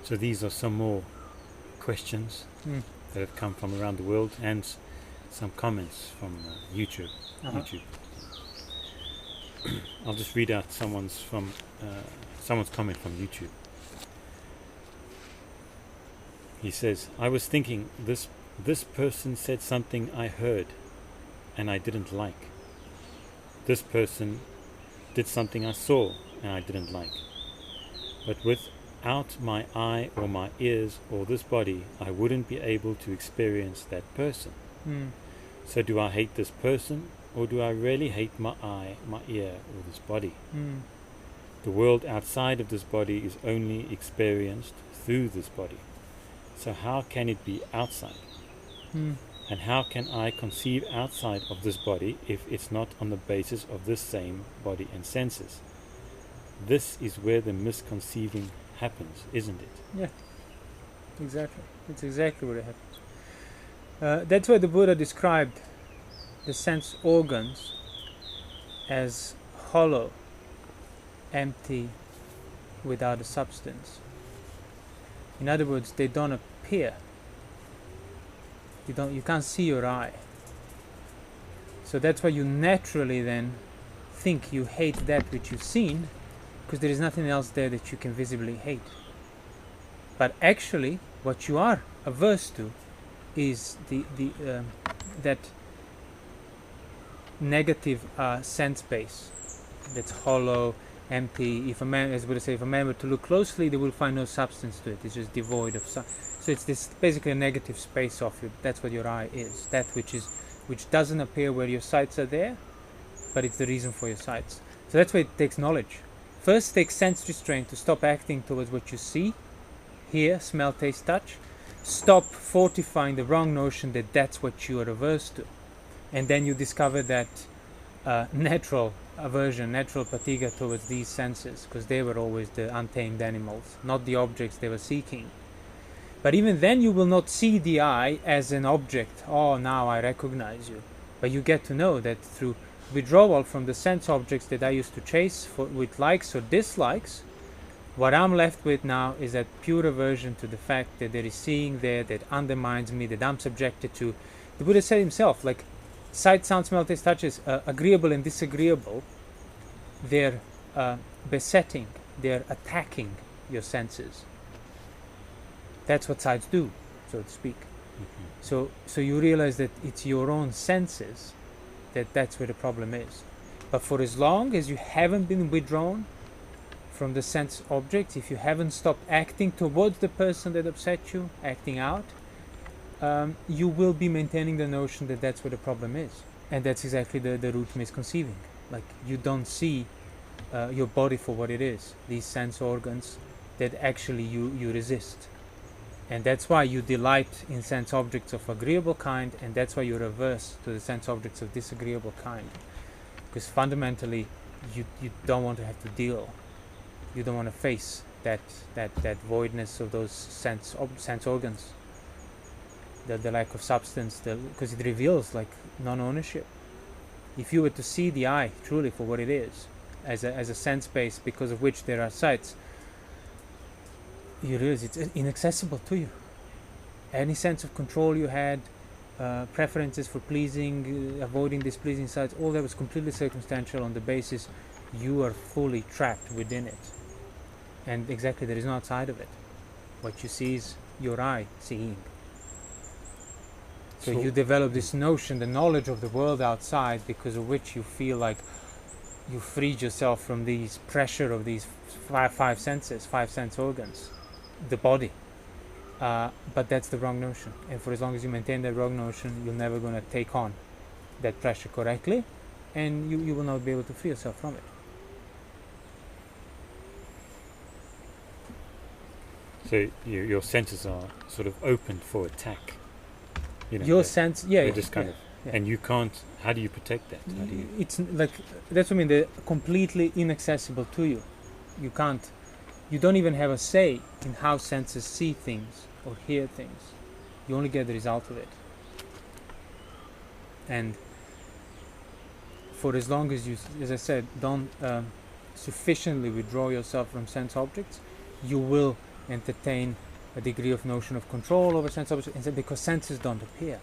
So these are some more questions that have come from around the world, and some comments from YouTube. I'll just read out someone's comment from YouTube. He says, I was thinking, this person said something I heard and I didn't like. This person did something I saw and I didn't like. But without my eye or my ears or this body, I wouldn't be able to experience that person. So do I hate this person, or do I really hate my eye, my ear, or this body? The world outside of this body is only experienced through this body. So how can it be outside? And how can I conceive outside of this body if it's not on the basis of this same body and senses? This is where the misconceiving happens, isn't it? Yeah, exactly. It's exactly what it happens. That's why the Buddha described the sense organs as hollow, empty, without a substance. In other words, they don't appear. You can't see your eye. So that's why you naturally then think you hate that which you've seen, because there is nothing else there that you can visibly hate. But actually, what you are averse to is that negative sense base that's hollow, empty. If a man, as Buddha said, if a man were to look closely, they will find no substance to it. It's just devoid of so it's this basically a negative space of you. That's what your eye is. That which doesn't appear where your sights are there, but it's the reason for your sights. So that's why it takes knowledge. First, take sense restraint to stop acting towards what you see, hear, smell, taste, touch. Stop fortifying the wrong notion that that's what you are averse to. And then you discover that natural aversion, natural patiga towards these senses, because they were always the untamed animals, not the objects they were seeking. But even then you will not see the eye as an object. Oh, now I recognize you. But you get to know that through withdrawal from the sense objects that I used to chase with likes or dislikes, what I'm left with now is that pure aversion to the fact that there is seeing there that undermines me, that I'm subjected to. The Buddha said himself, like, sight, sound, smell, taste, touches, agreeable and disagreeable, they're besetting, they're attacking your senses. That's what sights do, so to speak. So you realize that it's your own senses that's where the problem is. But for as long as you haven't been withdrawn from the sense objects, if you haven't stopped acting towards the person that upset you, acting out, you will be maintaining the notion that that's where the problem is. And that's exactly the root misconceiving. Like, you don't see your body for what it is, these sense organs that actually you resist. And that's why you delight in sense objects of agreeable kind, and that's why you're averse to the sense objects of disagreeable kind. Because fundamentally, you don't want to have to deal, you don't want to face that voidness of those sense organs, the lack of substance, because it reveals like non-ownership. If you were to see the eye truly for what it is, as a sense base because of which there are sights, you realize it's inaccessible to you. Any sense of control you had, preferences for pleasing, avoiding displeasing sights, all that was completely circumstantial on the basis you are fully trapped within it. And exactly, there is no outside of it. What you see is your eye seeing. So you develop this notion, the knowledge of the world outside, because of which you feel like you freed yourself from these pressure of these five senses, five sense organs, the body. But that's the wrong notion. And for as long as you maintain that wrong notion, you're never going to take on that pressure correctly, and you will not be able to free yourself from it. So your senses are sort of open for attack. You know, your sense, yeah, they're just kind of, and you can't. How do you protect that? How do you? It's like, that's what I mean. They're completely inaccessible to you. You can't. You don't even have a say in how senses see things or hear things. You only get the result of it. And for as long as you, as I said, don't sufficiently withdraw yourself from sense objects, you will entertain a degree of notion of control over sense objects, because senses don't appear.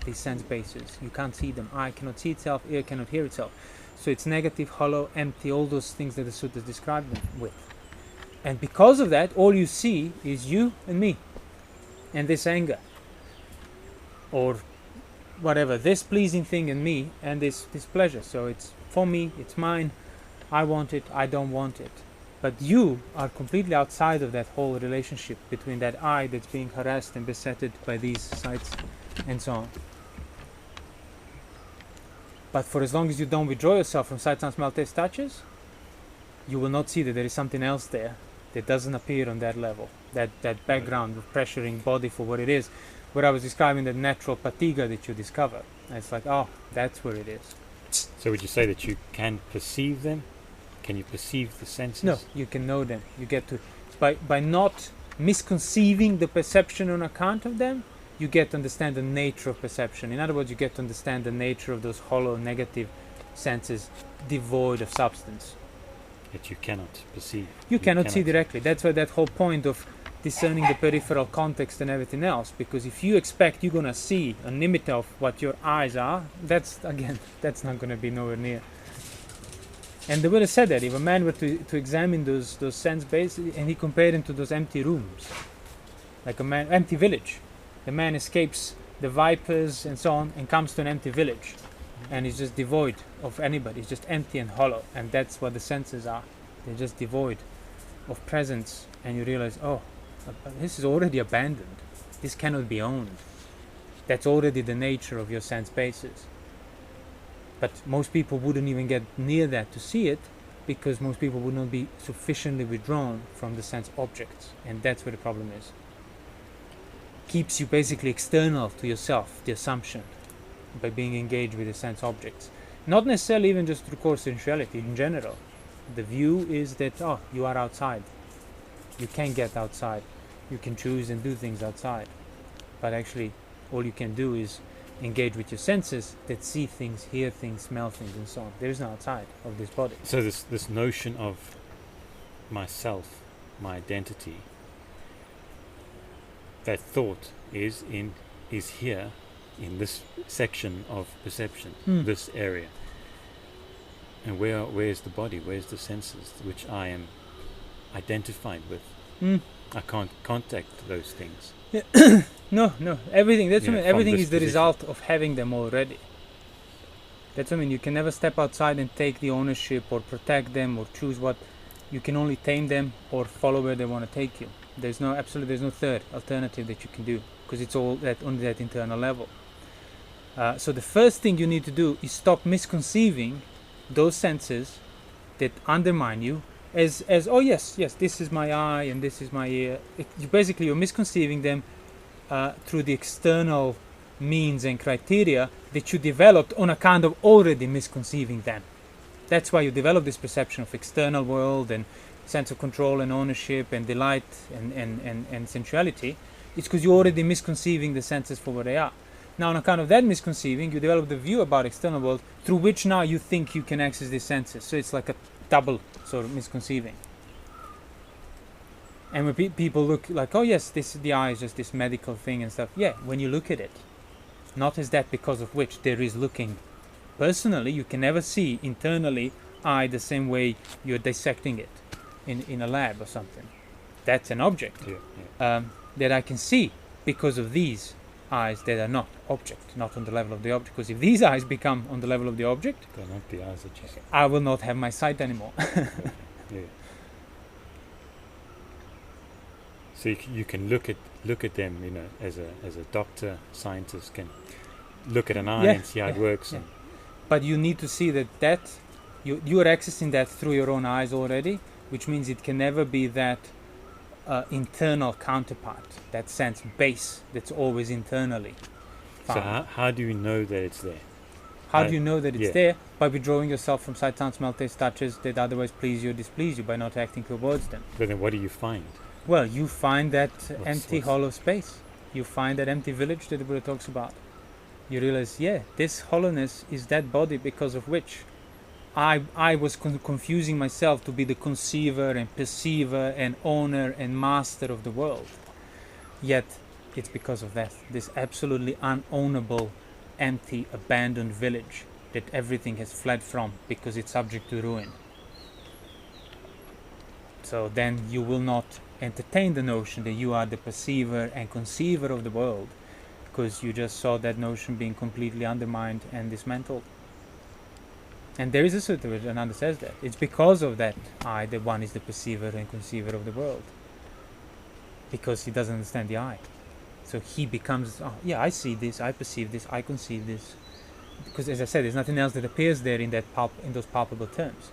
These sense bases, you can't see them. Eye cannot see itself, ear cannot hear itself. So it's negative, hollow, empty, all those things that the Suttas describe them with. And because of that, all you see is you and me, and this anger, or whatever, this pleasing thing in me, and this pleasure. So it's for me, it's mine, I want it, I don't want it. But you are completely outside of that whole relationship between that I that's being harassed and besetted by these sights and so on. But for as long as you don't withdraw yourself from sight, sound, smell, taste, touches, you will not see that there is something else there that doesn't appear on that level, that background of pressuring body for what it is, where I was describing the natural patiga that you discover. And it's like, oh, that's where it is. So would you say that you can perceive them? Can you perceive the senses? No, you can know them. You get to, by not misconceiving the perception on account of them, you get to understand the nature of perception. In other words, you get to understand the nature of those hollow, negative senses devoid of substance. That you cannot perceive. You cannot see directly. That's why that whole point of discerning the peripheral context and everything else. Because if you expect you're going to see a nimitta of what your eyes are, that's not going to be nowhere near. And the Buddha said that if a man were to examine those sense bases, and he compared them to those empty rooms, like empty village. The man escapes the vipers and so on and comes to an empty village, and he's just devoid of anybody. It's just empty and hollow, and that's what the senses are. They're just devoid of presence, and you realize, oh, this is already abandoned. This cannot be owned. That's already the nature of your sense bases. But most people wouldn't even get near that to see it, because most people would not be sufficiently withdrawn from the sense objects, and that's where the problem is. Keeps you basically external to yourself, the assumption, by being engaged with the sense objects. Not necessarily even just through core sensuality, in general. The view is that, oh, you are outside. You can get outside. You can choose and do things outside. But actually, all you can do is engage with your senses that see things, hear things, smell things, and so on. There is no outside of this body. So this notion of myself, my identity, that thought is here in this section of perception, this area. And where's the body? Where's the senses which I am identified with? I can't contact those things. Yeah. No. Everything. That's what I mean. Everything is the position. result of having them already. That's what I mean. You can never step outside and take the ownership or protect them or choose what. You can only tame them or follow where they want to take you. There's no third alternative that you can do, because it's all that on that internal level. So the first thing you need to do is stop misconceiving those senses that undermine you as oh yes, this is my eye and this is my ear. You're misconceiving them through the external means and criteria that you developed on account of already misconceiving them. That's why you develop this perception of external world and sense of control and ownership and delight and sensuality. It's because you're already misconceiving the senses for what they are. Now, on account of that misconceiving, you develop the view about external world through which now you think you can access these senses. So it's like a double sort of misconceiving. And when people look like, oh yes, the eye is just this medical thing and stuff. Yeah, when you look at it, not as that because of which there is looking. Personally, you can never see internally eye the same way you're dissecting it in a lab or something. That's an object that I can see because of these eyes that are not object, not on the level of the object. Because if these eyes become on the level of the object, they're not the eyes that you see. I will not have my sight anymore. Yeah. So you can look at them, as a doctor, scientist can look at an eye and see how it works. Yeah. But you need to see that you are accessing that through your own eyes already, which means it can never be that internal counterpart, that sense base that's always internally found. So how do you know that it's there? How do you know that it's there? By withdrawing yourself from sight, sound, smell, taste, touches that otherwise please you or displease you, by not acting towards them. But then what do you find? Well, you find that empty hollow space. You find that empty village that the Buddha talks about. You realize, this hollowness is that body because of which I was confusing myself to be the conceiver and perceiver and owner and master of the world. Yet it's because of that, this absolutely unownable, empty, abandoned village that everything has fled from because it's subject to ruin. So then you will not entertain the notion that you are the perceiver and conceiver of the world, because you just saw that notion being completely undermined and dismantled. And there is a sutta which Ananda says that it's because of that I that one is the perceiver and conceiver of the world, because he doesn't understand the I. So he becomes, oh, yeah, I see this, I perceive this, I conceive this, because as I said, there's nothing else that appears there in those palpable terms.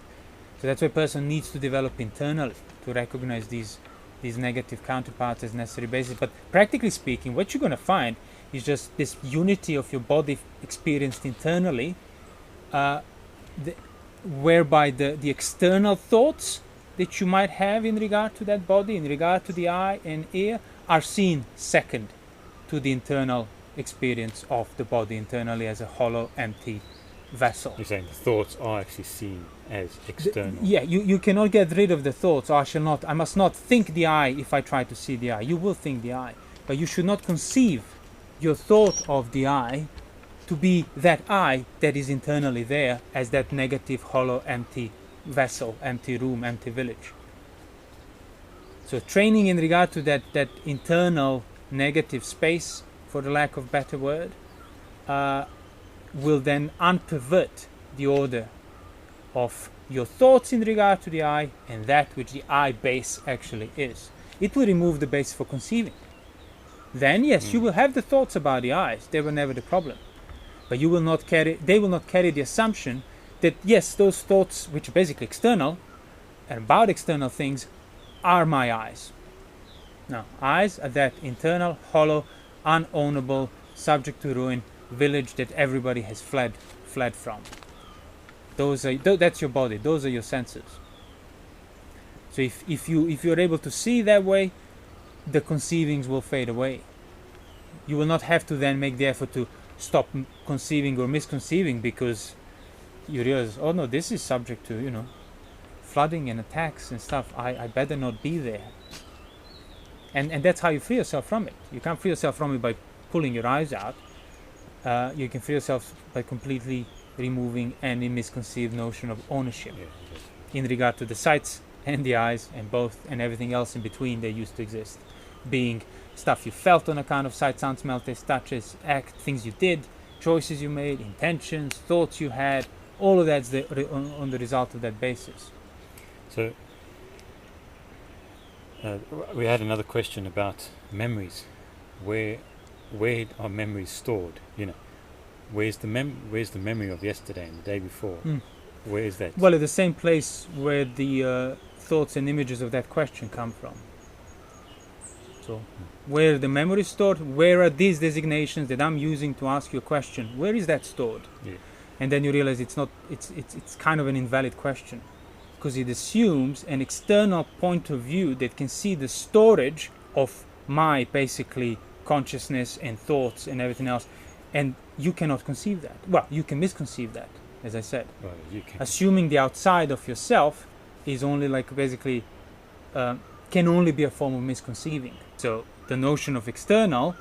So that's why a person needs to develop internally to recognize these negative counterparts as necessary basis. But practically speaking, what you're going to find is just this unity of your body experienced internally, whereby the external thoughts that you might have in regard to that body, in regard to the eye and ear, are seen second to the internal experience of the body internally as a hollow, empty vessel. You're saying the thoughts are actually seen as external. You cannot get rid of the thoughts. I must not think the I if I try to see the I. You will think the I, but you should not conceive your thought of the I to be that I that is internally there as that negative, hollow, empty vessel, empty room, empty village. So training in regard to that internal negative space, for the lack of better word, will then unpervert the order of your thoughts in regard to the I and that which the I base actually is. It will remove the base for conceiving. Then yes, you will have the thoughts about the eyes. They were never the problem. But they will not carry the assumption that yes, those thoughts which are basically external and about external things are my eyes. No, eyes are that internal, hollow, unownable, subject to ruin village that everybody has fled from. That's your body. Those are your senses. So if you're able to see that way, the conceivings will fade away. You will not have to then make the effort to stop conceiving or misconceiving, because you realize, oh no, this is subject to flooding and attacks and stuff. I better not be there. And that's how you free yourself from it. You can't free yourself from it by pulling your eyes out. You can free yourself by completely removing any misconceived notion of ownership in regard to the sights and the eyes and both and everything else in between that used to exist, being stuff you felt on account of sight, sound, smell, taste, touches, act, things you did, choices you made, intentions, thoughts you had. All of that's on the result of that basis. So we had another question about memories. Where are memories stored? Where's the memory of yesterday and the day before? Where is that? Well, at the same place where the thoughts and images of that question come from. So, where the memory is stored, where are these designations that I'm using to ask you a question? Where is that stored? Yeah. And then you realize it's kind of an invalid question, because it assumes an external point of view that can see the storage of my basically consciousness and thoughts and everything else, and you cannot conceive that. Well, you can misconceive that, as I said. Well, you can. Assuming the outside of yourself is only basically can only be a form of misconceiving. So the notion of external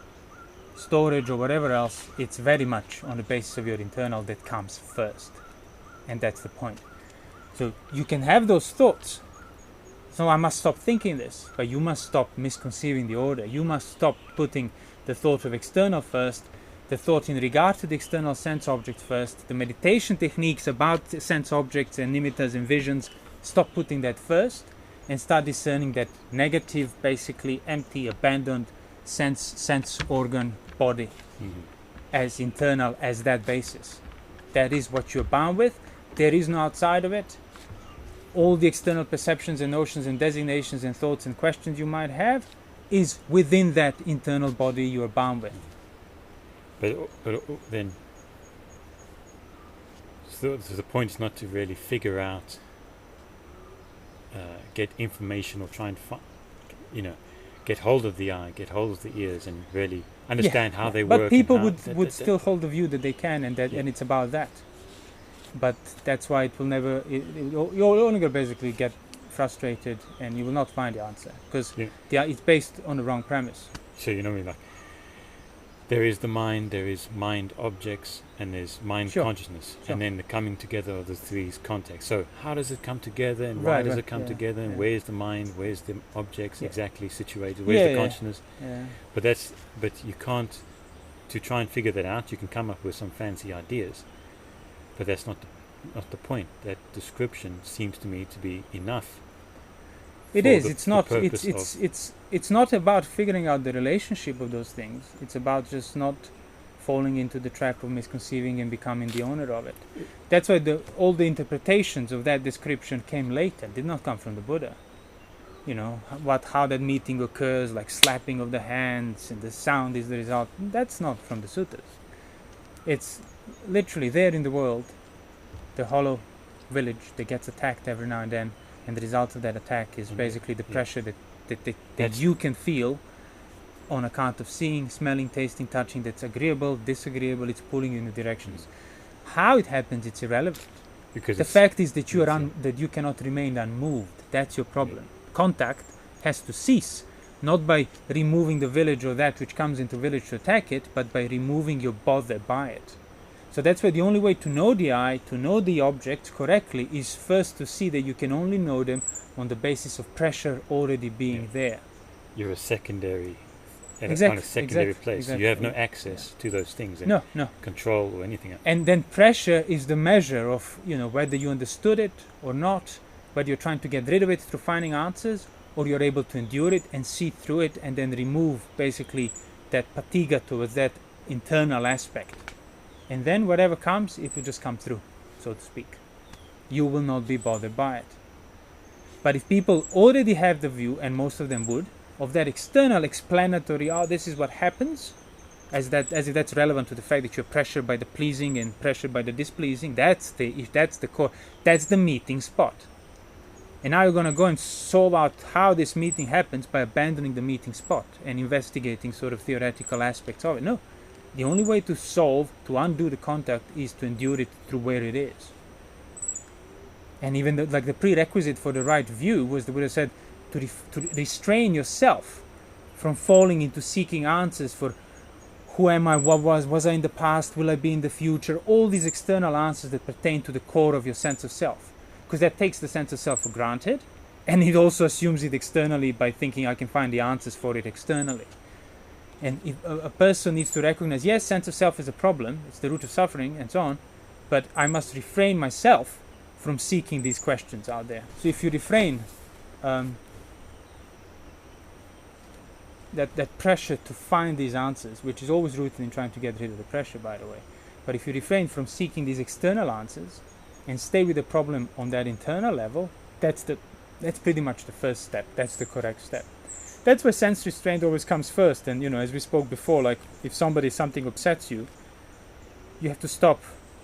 storage or whatever else, it's very much on the basis of your internal that comes first, and that's the point. So you can have those thoughts. So I must stop thinking this, but you must stop misconceiving the order. You must stop putting the thought of external first, the thought in regard to the external sense object first, the meditation techniques about sense objects and nimittas and visions, stop putting that first, and start discerning that negative, basically empty, abandoned sense organ body as internal as that basis. That is what you're bound with. There is no outside of it. All the external perceptions and notions and designations and thoughts and questions you might have is within that internal body you are bound with. But then, so the point is not to really figure out, get information or try and get hold of the eye, get hold of the ears, and really understand how they work. But people would still hold the view that they can, and it's about that. but that's why it will never. You're only gonna basically get frustrated, and you will not find the answer because it's based on the wrong premise. So you know what I mean, like there is the mind, there is mind objects, and there's mind consciousness, and then the coming together of the three contexts. So how does it come together, and why does it come together, and where's the mind, where's the objects exactly situated, where's the consciousness? But you can't. To try and figure that out, you can come up with some fancy ideas, but that's not the point. That description seems to me to be enough. It is. It's not. It's not about figuring out the relationship of those things. It's about just not falling into the trap of misconceiving and becoming the owner of it. That's why all the interpretations of that description came later. Did not come from the Buddha. You know how that meeting occurs, like slapping of the hands, and the sound is the result. That's not from the suttas. It's literally there in the world, the hollow village that gets attacked every now and then, and the result of that attack is basically the pressure that you can feel on account of seeing, smelling, tasting, touching. That's agreeable, disagreeable. It's pulling you in the directions. How it happens, it's irrelevant. Because the fact is that that you cannot remain unmoved. That's your problem. Contact has to cease, not by removing the village or that which comes into village to attack it, but by removing your bother by it. So that's why the only way to know the I, to know the objects correctly, is first to see that you can only know them on the basis of pressure already being there. You're a secondary, place. You have no access to those things, and no control or anything else. And then pressure is the measure of whether you understood it or not, whether you're trying to get rid of it through finding answers, or you're able to endure it and see through it and then remove basically that patiga towards that internal aspect. And then whatever comes, it will just come through, so to speak. You will not be bothered by it. But if people already have the view, and most of them would, of that external explanatory, this is what happens, as if that's relevant to the fact that you're pressured by the pleasing and pressured by the displeasing, that's the core, that's the meeting spot. And now you're going to go and solve out how this meeting happens by abandoning the meeting spot and investigating sort of theoretical aspects of it. No. The only way to undo the contact, is to endure it through where it is. And even the prerequisite for the right view was, the Buddha said, to restrain yourself from falling into seeking answers for who am I, what was I in the past, will I be in the future, all these external answers that pertain to the core of your sense of self. Because that takes the sense of self for granted, and it also assumes it externally by thinking I can find the answers for it externally. And if a person needs to recognize, yes, sense of self is a problem, it's the root of suffering and so on, but I must refrain myself from seeking these questions out there. So if you refrain that pressure to find these answers, which is always rooted in trying to get rid of the pressure, by the way, but if you refrain from seeking these external answers and stay with the problem on that internal level, that's pretty much the first step. That's the correct step. That's where sense restraint always comes first. And as we spoke before, like if something upsets you, you have to stop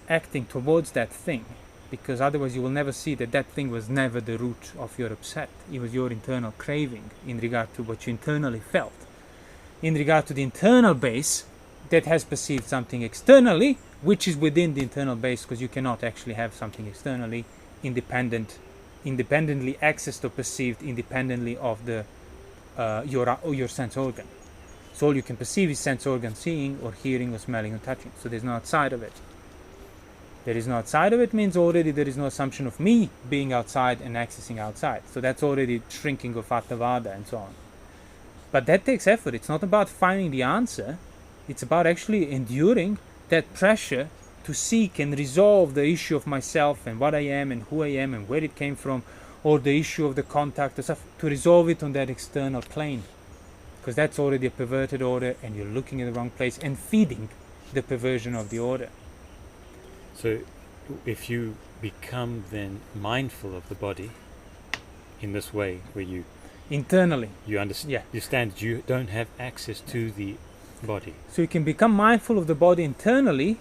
acting towards that thing, because otherwise you will never see that thing was never the root of your upset. It was your internal craving in regard to what you internally felt. In regard to the internal base that has perceived something externally, which is within the internal base, because you cannot actually have something externally independently accessed or perceived independently of the your sense organ. So all you can perceive is sense organ seeing or hearing or smelling or touching. So there's no outside of it. There is no outside of it means already there is no assumption of me being outside and accessing outside. So that's already shrinking of Attavada and so on. But that takes effort. It's not about finding the answer. It's about actually enduring that pressure to seek and resolve the issue of myself and what I am and who I am and where it came from, or the issue of the contact or stuff, to resolve it on that external plane. Because that's already a perverted order and you're looking at the wrong place and feeding the perversion of the order. So if you become then mindful of the body in this way, where you internally you understand you don't have access to the body. So you can become mindful of the body internally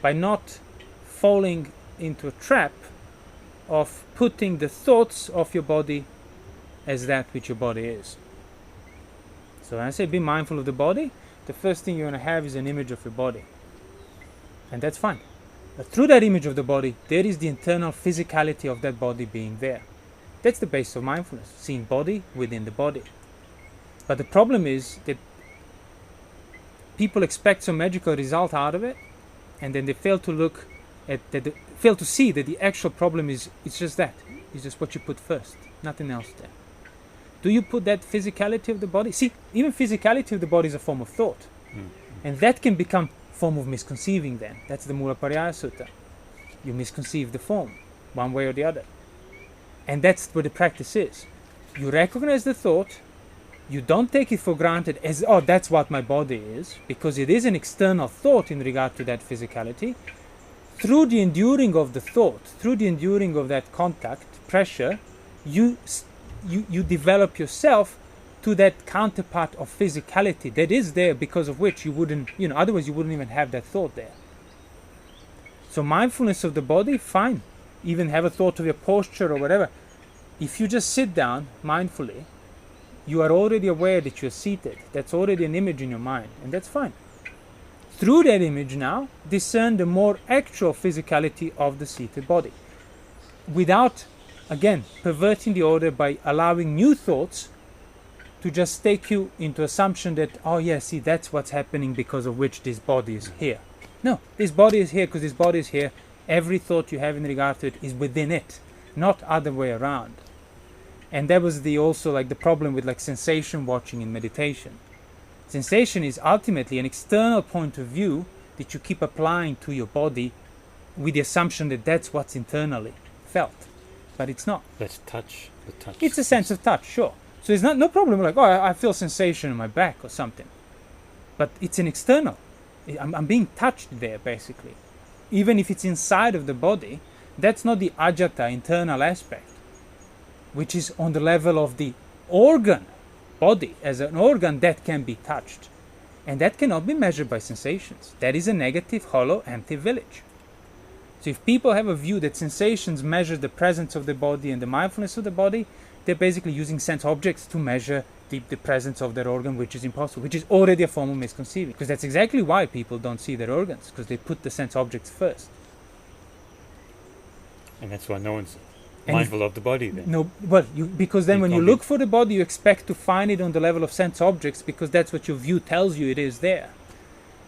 by not falling into a trap of putting the thoughts of your body as that which your body is. So when I say be mindful of the body, the first thing you're going to have is an image of your body. And that's fine. But through that image of the body, there is the internal physicality of that body being there. That's the base of mindfulness, seeing body within the body. But the problem is that people expect some magical result out of it, and then they fail to look at that, fail to see that the actual problem is it's just that. It's just what you put first, nothing else there. Do you put that physicality of the body? See, even physicality of the body is a form of thought. And that can become form of misconceiving then. That's the Mūlapariyāya Sutta. You misconceive the form, one way or the other. And that's where the practice is. You recognize the thought, you don't take it for granted as, oh, that's what my body is, because it is an external thought in regard to that physicality. Through the enduring of the thought, through the enduring of that contact, pressure, you develop yourself to that counterpart of physicality that is there, because of which you wouldn't, otherwise you wouldn't even have that thought there. So mindfulness of the body, fine. Even have a thought of your posture or whatever. If you just sit down mindfully, you are already aware that you're seated. That's already an image in your mind, and that's fine. Through that image now, discern the more actual physicality of the seated body. Without, again, perverting the order by allowing new thoughts to just take you into assumption that, oh yeah, see, that's what's happening because of which this body is here. No, this body is here because this body is here. Every thought you have in regard to it is within it, not other way around. And that was also the problem with sensation watching in meditation. Sensation is ultimately an external point of view that you keep applying to your body with the assumption that that's what's internally felt. But it's not. That's touch. The touch. It's a sense of touch, sure. So it's no problem I feel sensation in my back or something. But it's an external. I'm being touched there, basically. Even if it's inside of the body, that's not the ajata, internal aspect, which is on the level of the organ, body as an organ that can be touched. And that cannot be measured by sensations. That is a negative, hollow, empty village. So if people have a view that sensations measure the presence of the body and the mindfulness of the body, they're basically using sense objects to measure the presence of their organ, which is impossible, which is already a form of misconceiving. Because that's exactly why people don't see their organs, because they put the sense objects first. And that's why no one's mindful of the body then. No, well, because then when you look for the body, you expect to find it on the level of sense objects, because that's what your view tells you it is there.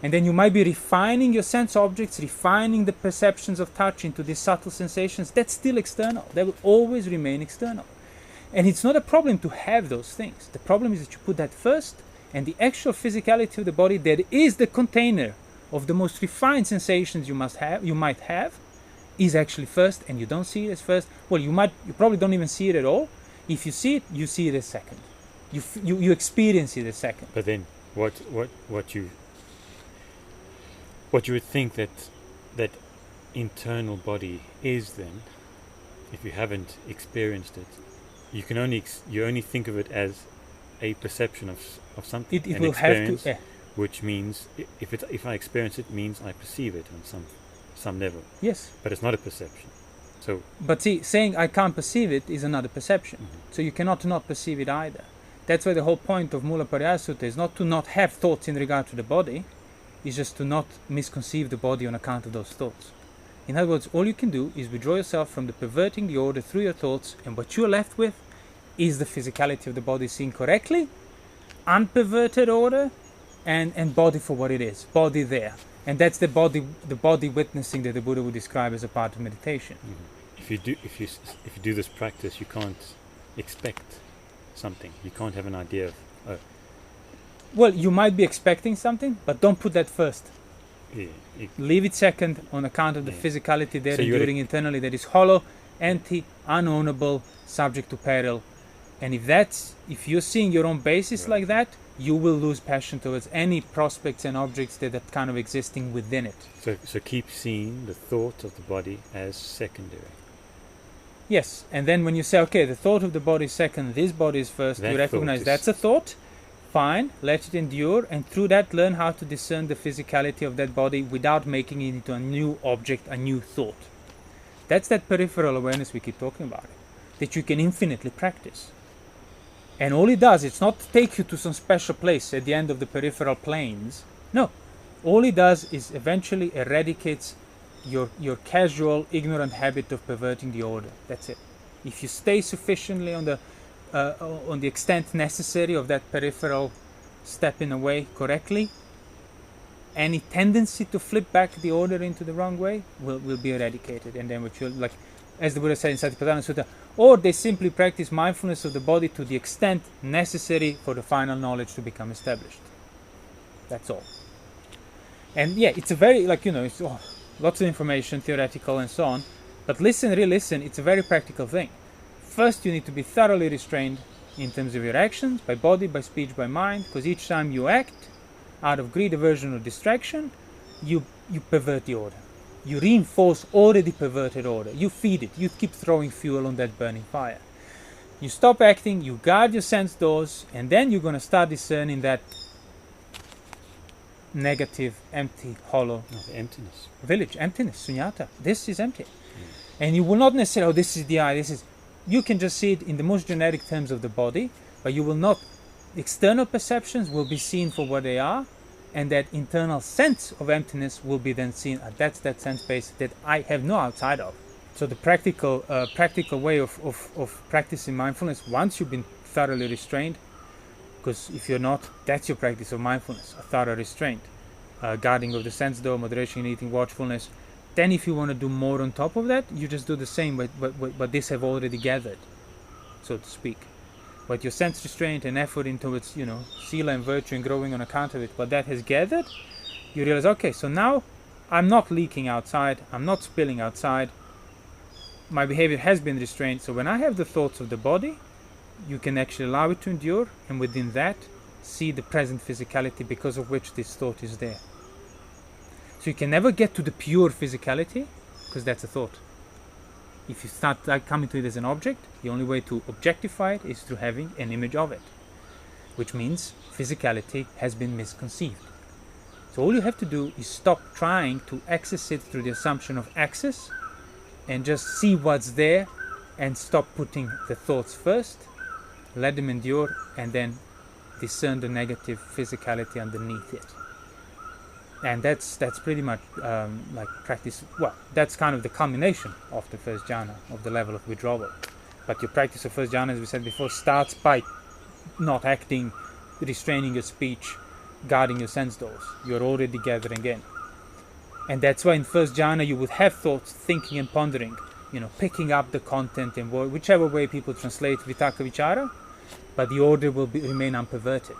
And then you might be refining your sense objects, refining the perceptions of touch into these subtle sensations. That's still external. They will always remain external. And it's not a problem to have those things. The problem is that you put that first, and the actual physicality of the body that is the container of the most refined sensations you might have, is actually first, and you don't see it as first. Well, you probably don't even see it at all. If you see it as second. You experience it as second. But then, what you would think that internal body is then, if you haven't experienced it, you only think of it as a perception of something. It will have to, which means if I experience it, means I perceive it on some level. Yes. But it's not a perception. So. But see, saying I can't perceive it is another perception. Mm-hmm. So you cannot not perceive it either. That's why the whole point of Mūlapariyāya Sutta is not to not have thoughts in regard to the body, it's just to not misconceive the body on account of those thoughts. In other words, all you can do is withdraw yourself from the perverting the order through your thoughts, and what you're left with is the physicality of the body seen correctly, unperverted order, and body for what it is, body there. And that's the body witnessing that the Buddha would describe as a part of meditation. Mm-hmm. If you do this practice, you can't expect something. You can't have an idea of. Well, you might be expecting something, but don't put that first. Yeah, leave it second on account of the physicality there, enduring internally, that is hollow, empty, unownable, subject to peril. And if you're seeing your own basis like that, you will lose passion towards any prospects and objects that are kind of existing within it. So keep seeing the thought of the body as secondary. Yes, and then when you say, okay, the thought of the body is second, this body is first, you recognize that's a thought. Fine, let it endure, and through that learn how to discern the physicality of that body without making it into a new object, a new thought. That's that peripheral awareness we keep talking about, that you can infinitely practice. And all it does, it's not take you to some special place at the end of the peripheral planes. No, all it does is eventually eradicates your casual, ignorant habit of perverting the order. That's it. If you stay sufficiently on the extent necessary of that peripheral stepping away correctly, any tendency to flip back the order into the wrong way will be eradicated. And then what you'll, like, as the Buddha said in Satipatthana Sutta, or they simply practice mindfulness of the body to the extent necessary for the final knowledge to become established. That's all. And yeah, it's a very, like, it's lots of information, theoretical and so on, but really listen, it's a very practical thing. First, you need to be thoroughly restrained in terms of your actions, by body, by speech, by mind, because each time you act out of greed, aversion, or distraction, you pervert the order. You reinforce already perverted order. You feed it. You keep throwing fuel on that burning fire. You stop acting, you guard your sense doors, and then you're going to start discerning that negative, empty, hollow emptiness. Village, emptiness, sunyata. This is empty. And you will not necessarily, this is the eye, you can just see it in the most generic terms of the body, but you will not, external perceptions will be seen for what they are, and that internal sense of emptiness will be then seen. That's that sense space that I have no outside of. So the practical way of practicing mindfulness, once you've been thoroughly restrained, because if you're not, that's your practice of mindfulness, a thorough restraint, guarding of the sense door, moderation in eating, watchfulness. Then if you want to do more on top of that, you just do the same, but this have already gathered, so to speak. But your sense restraint and effort into its, sila and virtue and growing on account of it, what that has gathered, you realize, okay, so now I'm not leaking outside, I'm not spilling outside, my behavior has been restrained. So when I have the thoughts of the body, you can actually allow it to endure, and within that, see the present physicality because of which this thought is there. So you can never get to the pure physicality, because that's a thought. If you start coming to it as an object, the only way to objectify it is through having an image of it, which means physicality has been misconceived. So all you have to do is stop trying to access it through the assumption of access, and just see what's there, and stop putting the thoughts first, let them endure, and then discern the negative physicality underneath it. And that's pretty much like practice. Well, that's kind of the culmination of the first jhana, of the level of withdrawal. But your practice of first jhana, as we said before, starts by not acting, restraining your speech, guarding your sense doors. You're already gathering in. And that's why in first jhana you would have thoughts, thinking and pondering, picking up the content and whichever way people translate vitaka vichara, but the order will remain unperverted.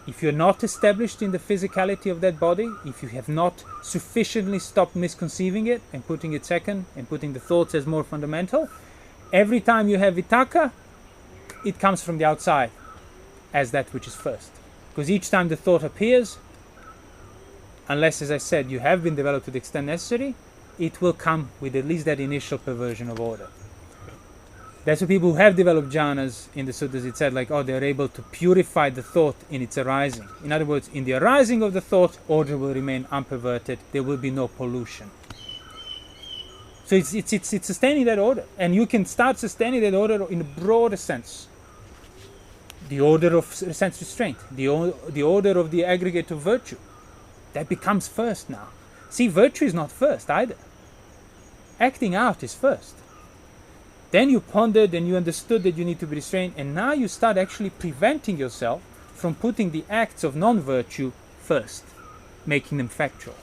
If you're not established in the physicality of that body, if you have not sufficiently stopped misconceiving it and putting it second and putting the thoughts as more fundamental, every time you have vitaka, it comes from the outside as that which is first. Because each time the thought appears, unless, as I said, you have been developed to the extent necessary, it will come with at least that initial perversion of order. That's why people who have developed jhanas in the suttas, it said they're able to purify the thought in its arising. In other words, in the arising of the thought, order will remain unperverted. There will be no pollution. So it's sustaining that order. And you can start sustaining that order in a broader sense. The order of sense restraint, the order of the aggregate of virtue. That becomes first now. See, virtue is not first either. Acting out is first. Then you pondered and you understood that you need to be restrained, and now you start actually preventing yourself from putting the acts of non-virtue first, making them factual.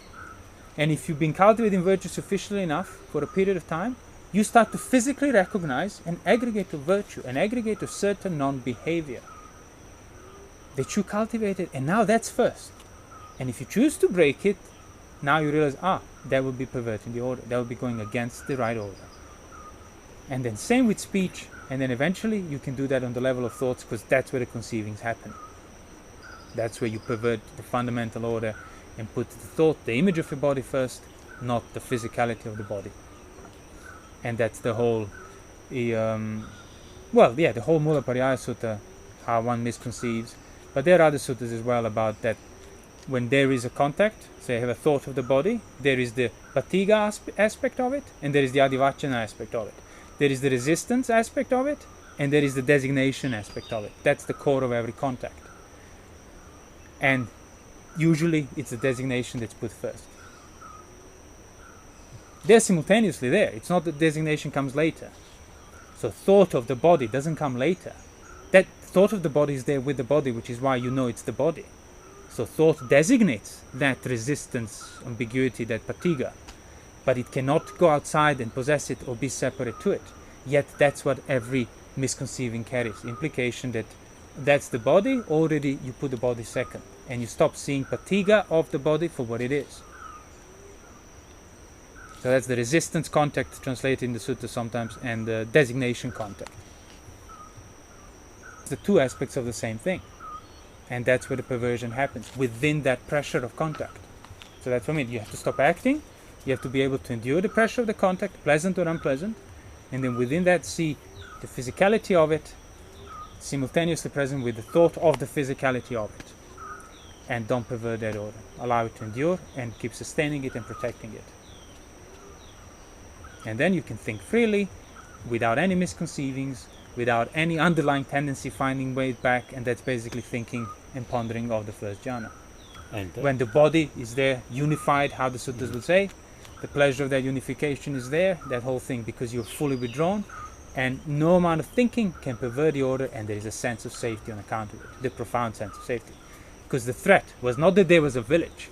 And if you've been cultivating virtue sufficiently enough for a period of time, you start to physically recognize an aggregate of virtue, an aggregate of certain non-behavior that you cultivated, and now that's first. And if you choose to break it, now you realize, that will be perverting the order, that will be going against the right order. And then same with speech, and then eventually you can do that on the level of thoughts, because that's where the conceivings happen. That's where you pervert the fundamental order and put the thought, the image of your body first, not the physicality of the body. And that's the whole, the whole Mūlapariyāya Sutta, how one misconceives. But there are other suttas as well about that. When there is a contact, so you have a thought of the body, there is the patiga aspect of it, and there is the adivachana aspect of it. There is the resistance aspect of it, and there is the designation aspect of it. That's the core of every contact. And usually it's the designation that's put first. they're simultaneously there. It's not that designation comes later. So thought of the body doesn't come later. That thought of the body is there with the body, which is why you know it's the body. So thought designates that resistance, ambiguity, that patiga, but it cannot go outside and possess it or be separate to it. Yet that's what every misconceiving carries. Implication that that's the body, already you put the body second, and you stop seeing patiga of the body for what it is. So that's the resistance contact translated in the sutta sometimes, and the designation contact. The two aspects of the same thing. And that's where the perversion happens, within that pressure of contact. So that's what I mean. You have to stop acting, you have to be able to endure the pressure of the contact, pleasant or unpleasant, and then within that see the physicality of it, simultaneously present with the thought of the physicality of it. And don't pervert that order. Allow it to endure and keep sustaining it and protecting it. And then you can think freely, without any misconceivings, without any underlying tendency finding way back, and that's basically thinking and pondering of the first jhana. And when the body is there, unified, how the suttas will say, the pleasure of that unification is there, that whole thing, because you're fully withdrawn, and no amount of thinking can pervert the order, and there is a sense of safety on account of it, the profound sense of safety. Because the threat was not that there was a village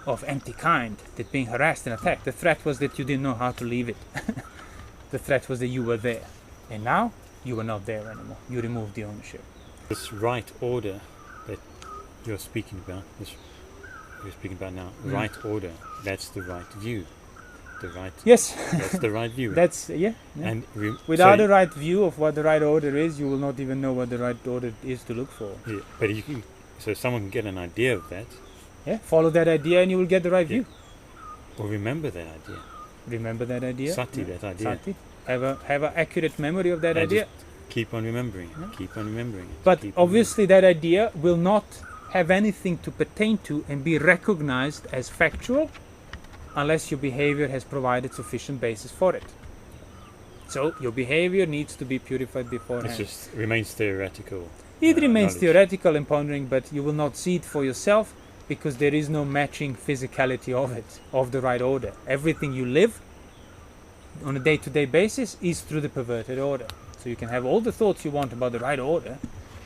of empty kind that being harassed and attacked. The threat was that you didn't know how to leave it. The threat was that you were there, and now you were not there anymore. You removed the ownership. This right order that you're speaking about, now, right order, that's the right view. The right. Yes. That's the right view. That's yeah. And without a right view of what the right order is, you will not even know what the right order is to look for. Yeah, but you can. So someone can get an idea of that. Yeah. Follow that idea, and you will get the right view. Or remember that idea. Remember that idea. Sati, that idea. Sati. Have an accurate memory of that idea. Keep on remembering it. Yeah. Keep on remembering it. But obviously that idea will not have anything to pertain to and be recognized as factual unless your behavior has provided sufficient basis for it. So your behavior needs to be purified beforehand. It just remains theoretical. It remains theoretical and pondering, but you will not see it for yourself because there is no matching physicality of it, of the right order. Everything you live on a day-to-day basis is through the perverted order. So you can have all the thoughts you want about the right order,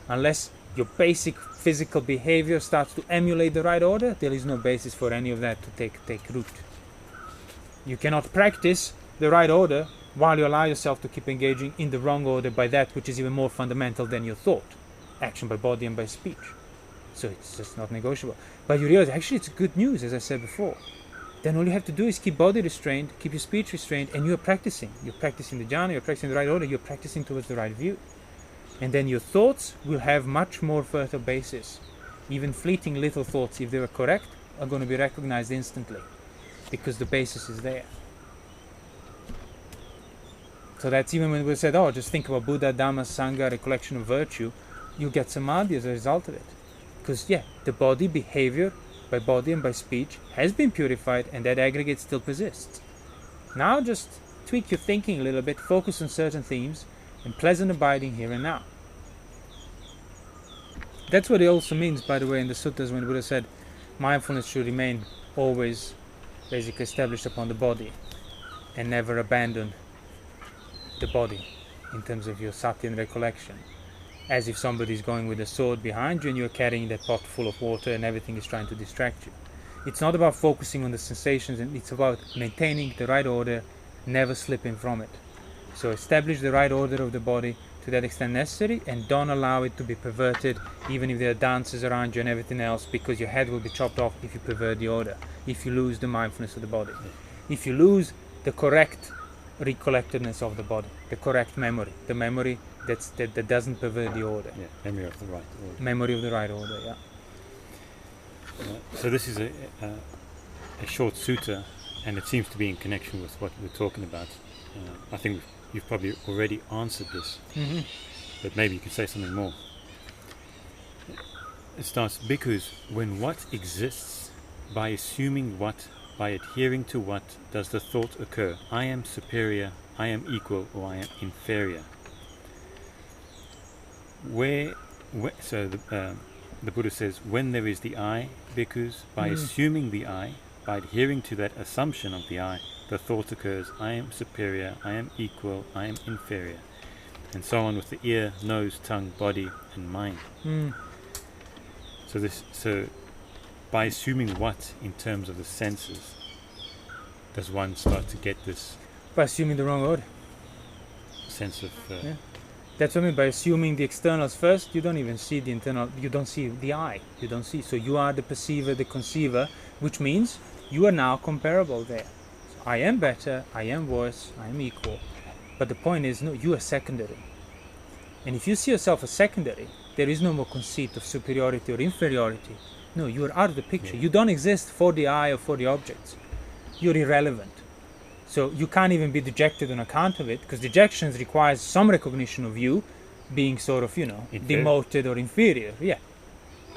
unless your basic physical behavior starts to emulate the right order, there is no basis for any of that to take root. You cannot practice the right order while you allow yourself to keep engaging in the wrong order by that which is even more fundamental than your thought, action by body and by speech. So it's just not negotiable. But you realize actually it's good news, as I said before. Then all you have to do is keep body restrained, keep your speech restrained, and you're practicing. You're practicing the jhana, you're practicing the right order, you're practicing towards the right view. And then your thoughts will have much more fertile basis. Even fleeting little thoughts, if they were correct, are going to be recognized instantly, because the basis is there. So that's even when we said, oh, just think about Buddha, Dhamma, Sangha, recollection of virtue, you get samadhi as a result of it. Because, yeah, the body behavior, by body and by speech, has been purified, and that aggregate still persists. Now just tweak your thinking a little bit, focus on certain themes, and pleasant abiding here and now. That's what it also means, by the way, in the suttas when Buddha said mindfulness should remain always basically established upon the body and never abandon the body in terms of your sati and recollection. As if somebody is going with a sword behind you and you're carrying that pot full of water and everything is trying to distract you. It's not about focusing on the sensations, and it's about maintaining the right order, never slipping from it. So establish the right order of the body to that extent necessary, and don't allow it to be perverted, even if there are dances around you and everything else, because your head will be chopped off if you pervert the order, if you lose the mindfulness of the body, if you lose the correct recollectedness of the body, the correct memory, the memory that doesn't pervert the order. Yeah, memory of the right order. Memory of the right order, yeah. So this is a short sutta, and it seems to be in connection with what we're talking about. I think you've probably already answered this, but maybe you can say something more. It starts, because when what exists, by assuming what, by adhering to what, does the thought occur, I am superior, I am equal, or I am inferior. So the Buddha says, when there is the I, bhikkhus, by assuming the I, by adhering to that assumption of the I, the thought occurs, I am superior, I am equal, I am inferior, and so on with the ear, nose, tongue, body, and mind. So by assuming what in terms of the senses does one start to get this By assuming the wrong order. sense of Yeah. That's what I mean. By assuming the externals first, you don't even see the internal. You don't see the I. You don't see. So you are the perceiver, the conceiver, which means you are now comparable there. So I am better. I am worse. I am equal. But the point is, no, you are secondary. And if you see yourself as secondary, there is no more conceit of superiority or inferiority. No, you are out of the picture. Yeah. You don't exist for the I or for the objects. You're irrelevant. So you can't even be dejected on account of it, because dejection requires some recognition of you being sort of, Inferior. demoted or inferior. Yeah.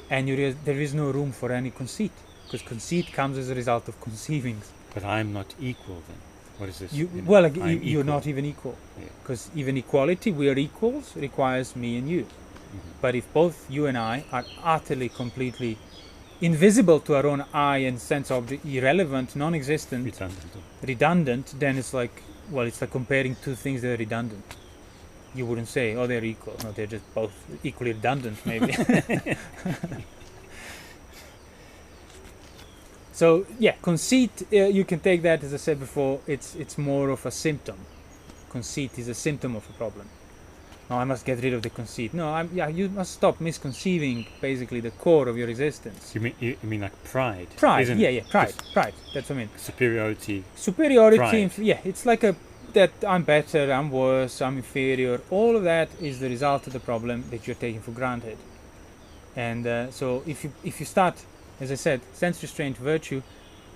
And there is no room for any conceit, because conceit comes as a result of conceivings. but I'm not equal then. What is this? I'm You're equal. not even equal. Yeah. Because even equality, we are equals, requires me and you. But if both you and I are utterly, completely invisible to our own eye and sense object, irrelevant, non-existent, redundant, then it's like comparing two things that are redundant. You wouldn't say, oh, they're equal. No, they're just both equally redundant, maybe. So, yeah, conceit, you can take that, as I said before, it's more of a symptom. Conceit is a symptom of a problem. No, I must get rid of the conceit. No, you must stop misconceiving basically the core of your existence. You mean like pride? Pride, isn't yeah, it? pride. That's what I mean. Superiority. Superiority, yeah, it's like that I'm better, I'm worse, I'm inferior. All of that is the result of the problem that you're taking for granted. And so if you start, as I said, sense restraint, virtue,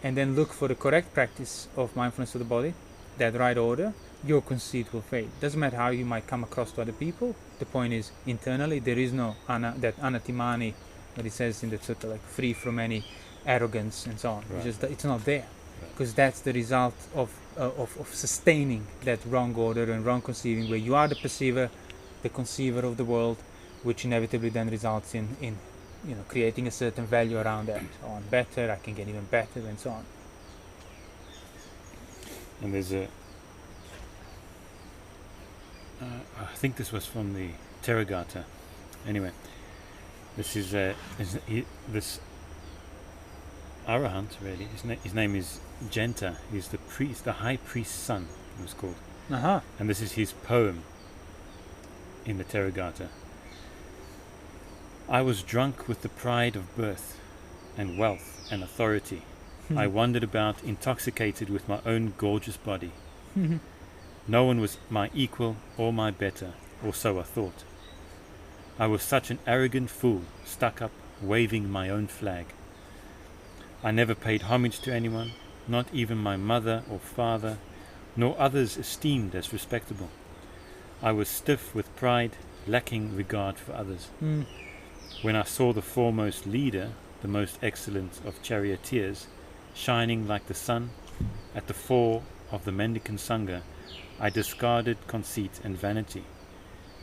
and then look for the correct practice of mindfulness of the body, that right order, your conceit will fade. Doesn't matter how you might come across to other people. The point is, internally, there is no that anatimani, what he says in the sutta, like free from any arrogance and so on. Right. It's not there, because that's the result of sustaining that wrong order and wrong conceiving, where you are the perceiver, the conceiver of the world, which inevitably then results in creating a certain value around that. So on, better, I can get even better, and so on. And there's I think this was from the Theragatha. Anyway, this is this Arahant, really. His name is Jenta. He's the priest, the high priest's son, it was called. Uh-huh. And this is his poem in the Theragatha. I was drunk with the pride of birth and wealth and authority. I wandered about intoxicated with my own gorgeous body. No one was my equal or my better, or so I thought. I was such an arrogant fool, stuck up, waving my own flag. I never paid homage to anyone, not even my mother or father, nor others esteemed as respectable. I was stiff with pride, lacking regard for others. When I saw the foremost leader, the most excellent of charioteers, shining like the sun, at the fore of the mendicant Sangha, I discarded conceit and vanity,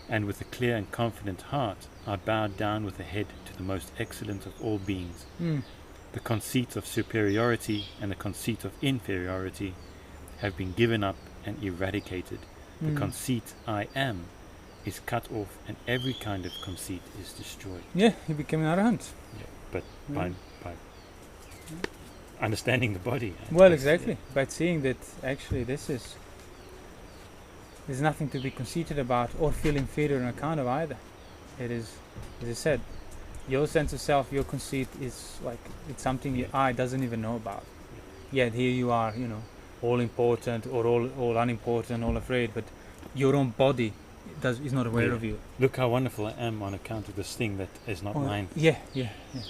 and with a clear and confident heart I bowed down with the head to the most excellent of all beings. The conceit of superiority and the conceit of inferiority have been given up and eradicated. The conceit I am is cut off, and every kind of conceit is destroyed. Yeah, he became an arahant. Yeah, but by understanding the body. Well, exactly. By seeing that actually there's nothing to be conceited about or feel inferior on account of either. It is, as I said, your sense of self, your conceit is like, it's something your eye doesn't even know about. Yet here you are, all important or all unimportant, all afraid, but your own body is not aware of you. Look how wonderful I am on account of this thing that is not mine. Yeah.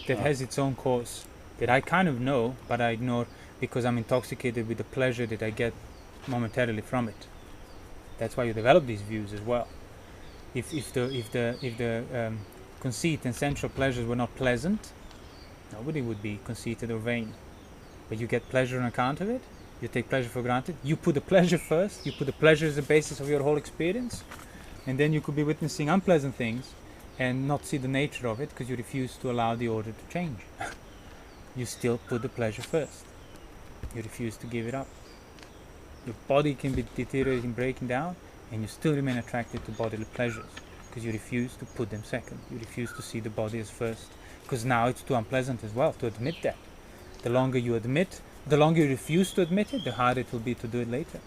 That has its own course, that I kind of know, but I ignore because I'm intoxicated with the pleasure that I get momentarily from it. That's why you develop these views as well. If the conceit and sensual pleasures were not pleasant, nobody would be conceited or vain. But you get pleasure on account of it. You take pleasure for granted. You put the pleasure first. You put the pleasure as the basis of your whole experience, and then you could be witnessing unpleasant things and not see the nature of it because you refuse to allow the order to change. You still put the pleasure first. You refuse to give it up. Your body can be deteriorating, breaking down, and you still remain attracted to bodily pleasures because you refuse to put them second. You refuse to see the body as first, because now it's too unpleasant as well to admit that. The longer you refuse to admit it, the harder it will be to do it later,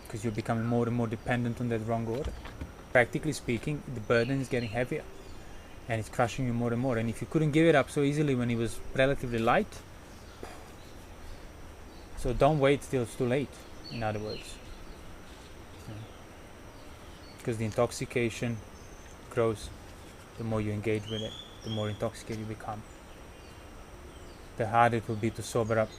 because you're becoming more and more dependent on that wrong order. Practically speaking, the burden is getting heavier and it's crushing you more and more. And if you couldn't give it up so easily when it was relatively light, so don't wait till it's too late, in other words. Because the intoxication grows the more you engage with it, the more intoxicated you become. The harder it will be to sober up